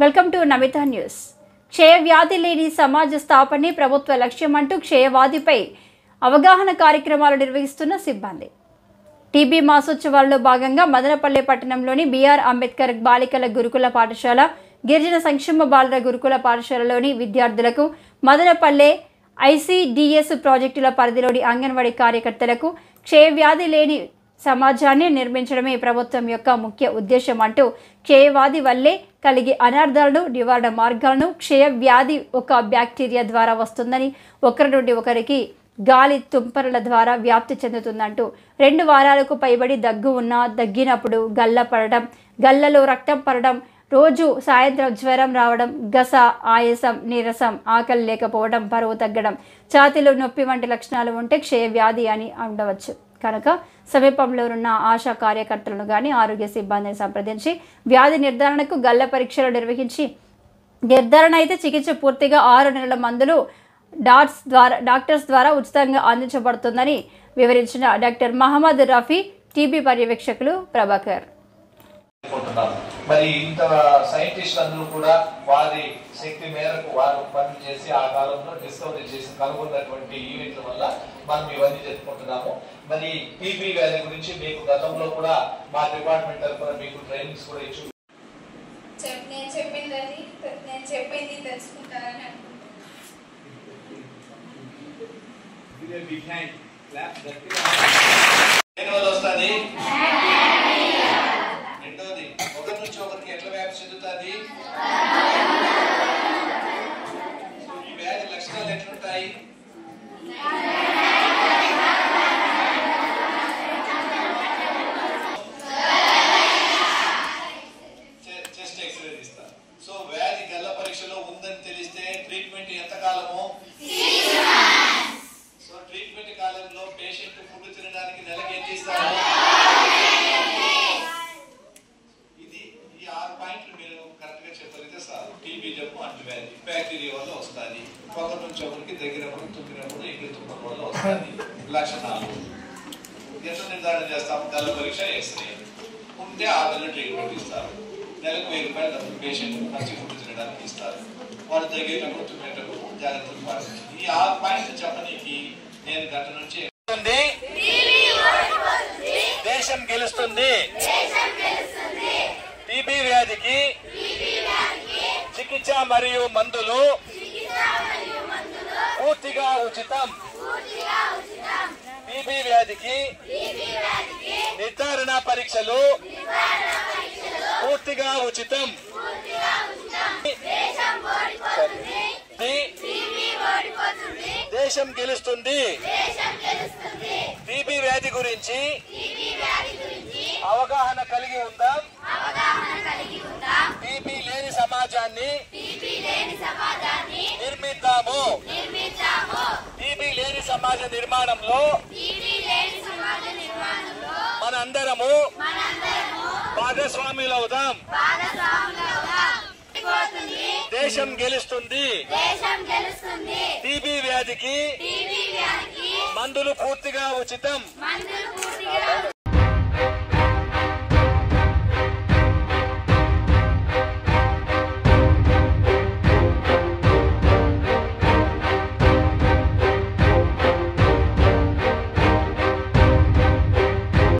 Welcome to Namitha news. క్షయవ్యాధి లేని సమాజ స్థాపనే ప్రభుత్వ లక్ష్యమంటూ క్షయవ్యాధిపై అవగాహన కార్యక్రమాలు నిర్వహిస్తున్న సిబ్బంది. టీబీ మాసోత్సవాల్లో భాగంగా మదనపల్లె పట్టణంలోని బిఆర్ అంబేద్కర్ బాలికల గురుకుల పాఠశాల, గిరిజన సంక్షేమ బాలుర గురుకుల పాఠశాలలోని విద్యార్థులకు, మదనపల్లె ఐసిడిఎస్ ప్రాజెక్టుల పరిధిలోని అంగన్వాడీ కార్యకర్తలకు క్షయవ్యాధి లేని సమాజాన్ని నిర్మించడమే ప్రభుత్వం యొక్క ముఖ్య ఉద్దేశం అంటూ క్షయవ్యాధి వల్లే కలిగే అనార్థాలను, నివారణ మార్గాలను, క్షయవ్యాధి ఒక బ్యాక్టీరియా ద్వారా వస్తుందని, ఒకరి నుండి ఒకరికి గాలి తుంపరల ద్వారా వ్యాప్తి చెందుతుందంటూ 2 వారాలకు పైబడి దగ్గు ఉన్నా, దగ్గినప్పుడు గల్ల పడడం, గల్లలో రక్తం పడడం, రోజు సాయంత్రం జ్వరం రావడం, గస, ఆయాసం, నీరసం, ఆకలి లేకపోవడం, బరువు తగ్గడం, ఛాతీలో నొప్పి వంటి లక్షణాలు ఉంటే క్షయవ్యాధి అని ఉండవచ్చు. కనుక సమీపంలో ఉన్న ఆశా కార్యకర్తలను కానీ ఆరోగ్య సిబ్బందిని సంప్రదించి వ్యాధి నిర్ధారణకు గల్ల పరీక్షలు నిర్వహించి నిర్ధారణ అయితే చికిత్స పూర్తిగా 6 నెలల మందులు డాక్టర్స్ ద్వారా ఉచితంగా అందించబడుతుందని వివరించిన డాక్టర్ మహమ్మద్ రఫీ, టీబీ పర్యవేక్షకులు ప్రభాకర్. మరి ఇంత సైంటిస్ట్ అందరూ కూడా వారి శక్తి మేరకు వారు పనులు చేసి ఆ కాలంలో డిస్కవరీ చేసి కనుగొన్నటువంటి ఈవెంట్ల వల్ల మనం ఇవన్నీ జరుపుకుంటున్నాము. మరి టీబీ వ్యాధి గురించి మీకు గతంలో కూడా మా డిపార్ట్మెంట్ తరఫున మీకు ట్రైనింగ్స్ కూడా ఇచ్చు నేను చెప్పింది తెలుసుకుంటారని వస్తుంది. రెండోది, ఒకరి నుంచి ఒకరికి ఎట్లా వ్యాప్తి చెందుతుంది, ఈ వ్యాధి లక్షణాలు ఎట్లుంటాయి, చెస్ట్ ఎక్స్రే తీస్తారు. సో వ్యాధి గల్ల పరీక్షలో ఉందని తెలిస్తే ట్రీట్మెంట్ ఎంతకాలము, సో ట్రీట్మెంట్ కాలంలో పేషెంట్ ఫుడ్ తినడానికి నెలకి ఏం చేస్తారు, ఇది ఈ 6 పాయింట్లు మీరు కరెక్ట్ గా చెప్పగలిగితే సార్ టీబీ జబ్బు అంటువ్యాధి బ్యాక్టీరియా వల్ల వస్తుంది. ఒకరి నుంచి ఒకరికి దగ్గరప్పుడు, తుమ్మినప్పుడు, ఎగిరి తుమ్మడం వల్ల వస్తుంది. లక్షణాలు ఎట్లా నిర్ధారణ చేస్తాము, గల్ల పరీక్ష, ఎక్స్రే ఉంటే 6 నెలలు ట్రీట్మెంట్ ఇస్తారు. నెలకు 1000 రూపాయలు డబ్బులు పేషెంట్ మంచి ఫుడ్ తినడానికి ఇస్తారు. వాళ్ళు తగ్గేటప్పుడు, తుమ్మేటప్పుడు జాగ్రత్తలు పాటించాలి. ఈ 6 పాయింట్లు చెప్పనీకి నేను గంట నుంచి దేశం గెలుస్తుంది. టీబీ వ్యాధికి చికిత్స మరియు మందులు పూర్తిగా ఉచితం. టీబీ వ్యాధికి నిర్ధారణ పరీక్షలు పూర్తిగా ఉచితం. దేశం గెలుస్తుంది. టీబీ వ్యాధి గురించి అవగాహన కలిగి ఉందాం. టీబీ లేని సమాజాన్ని నిర్మిద్దాము. టీబీ లేని సమాజ నిర్మాణంలో మనందరము భాగస్వాములవుదాం. దేశం గెలుస్తుంది. టీబీ వ్యాధికి మందులు పూర్తిగా ఉచితం.